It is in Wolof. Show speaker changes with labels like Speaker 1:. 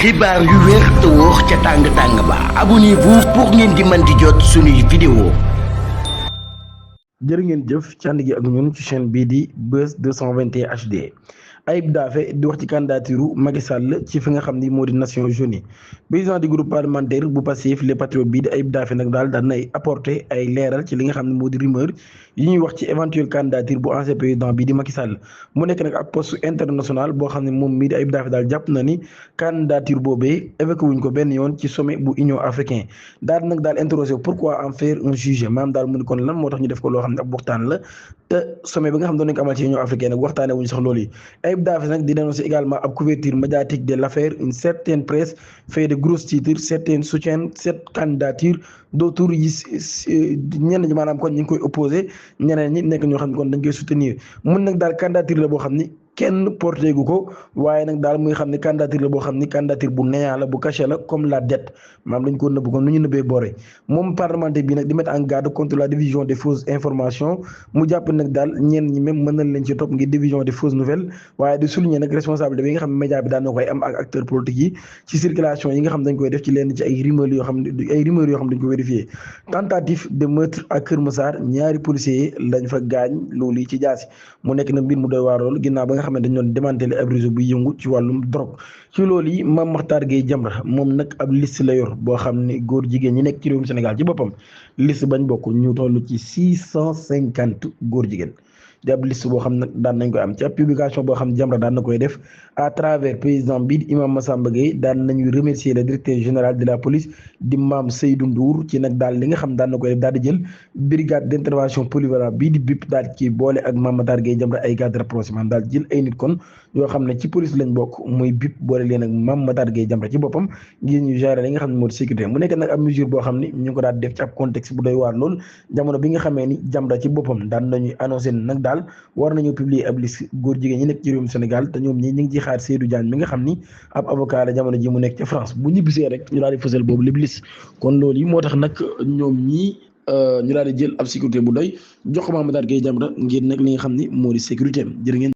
Speaker 1: xibaar yu wér te wóor ca tàng tàng ba abonnez-vous pour ngeen di mën di jot suñuy vidéo.
Speaker 2: jërë ngeen jëf ci ànd gi ak ñun ci chaîne bii di Buzz 221 HD. Ayib Daffé di wax ci candidature Macky Sall ci fi nga xam ni moo di Nations Unies président du groupe parlementaire bu Pastef les patriotes bii di Ayib Daffé nag daal daan nay apporter ay leeral ci li nga xam ne moo di rumeur yi ñuy wax ci éventuelle candidature bu ancien président bii di Macky Sall mu nekk nag ak poste international boo xam ne moom mii di Ayib Daffé daal jàpp na ni candidature boobee évoqué wuñ ko benn yoon ci sommet bu Union africain daal nag daal interrogé pourquoi en faire un sujet maanaam daal mu ni kon lan moo tax ñu def ko loo xam ne ab waxtaan la te sommet bi nga xam ne doon nañ ko amal ci Union africaine nag waxtaanee wuñu sax loolu yi. Ayib Daffé nag di dénoncer également ab couverture médiatique de l'affaire une certaine presse fait de gros titres certains soutiennent cette candidature d'autres yi ñenn ñi maanaam kon ñu ngi koy opposé ñeneen ñi nekk ñoo xam ne kon dañ koy soutenir mun nag daal candidature la boo xam ni kenn porté gu ko waaye nag daal muy xam ne candidature la boo xam ni candidature bu néant la bu caché la comme la dette maanaam dañ ko nëbb comme nu ñu nëbbee boore moom parlementaire bi nag di mettre en garde contre la diffusion des fausses informations mu jàpp nag daal ñenn ñi même mën nañ leen ci topp ngir diffusion des fausses nouvelles waaye di souligner nag responsabilité bi nga xam ne média bi daan na koy am ak acteurs politiques yi ci circulation yi nga xam dañ koy def ci lenn ci ay rumeurs yoo xam dañ ko vérifié tentative de meurtre à Kër Massar ñaari policiers lañ fa gaañ loolu yi ci jaasi mu nekk na mbir mu doy waar loolu ginnaaw ba nga xam ne dañ doon démantelé ab réseau bu yëngu ci wàllum drogue ci loolu yi Mame Makhtar Gueye Jamra moom nag ab liste la yor boo xam ne góor jigéen ñi nekk ci réewum Sénégal ci boppam liste bañ bokk ñu toll ci 650 góor jigéen di ab liste boo xam nag daan nañ koy am ci ab publication boo xam Jamra daan na koy def à travers président bi Imam Massamba Gueye daan nañu remercier le directeur général de la police di Mame Seydou Ndour ci nag daal li nga xam daan na koy def daal di jël brigade d'intervention polyvalente bii di BIP daal ci boole ak Mame Makhtar Gueye Jamra ay garde rapprochée maanaam daal jël ay nit kon yoo xam ne ci police lañ bokk muy BIP boole leen ak Mame Makhtar Gueye Jamra ci boppam ngir ñu gérer li nga xam ne moo di sécurité mu nekk nag ab mesure boo xam ni ñu ngi ko daal def ci ab contexte bu doy waar lool jamono bi nga xamee ni Jamra ci boppam daan nañuy annoncé nag daal war nañu publier ab liste góor jigéen ñi nekk ci réewum Sénégal te ñoom ñi ñu ngi ci xaar Seydou Diagne mi nga xam ni ab avocat la jamono ji mu nekk ca France bu ñibbisee rek ñu daal di fësal boobu lépp liste kon loolu yi moo tax nag ñoom ñii ñu daal di jël ab sécurité bu doy jox ko Mame Makhtar Gueye Jamra ngir nag li nga xam ni moo di sécurité am jërë ngeen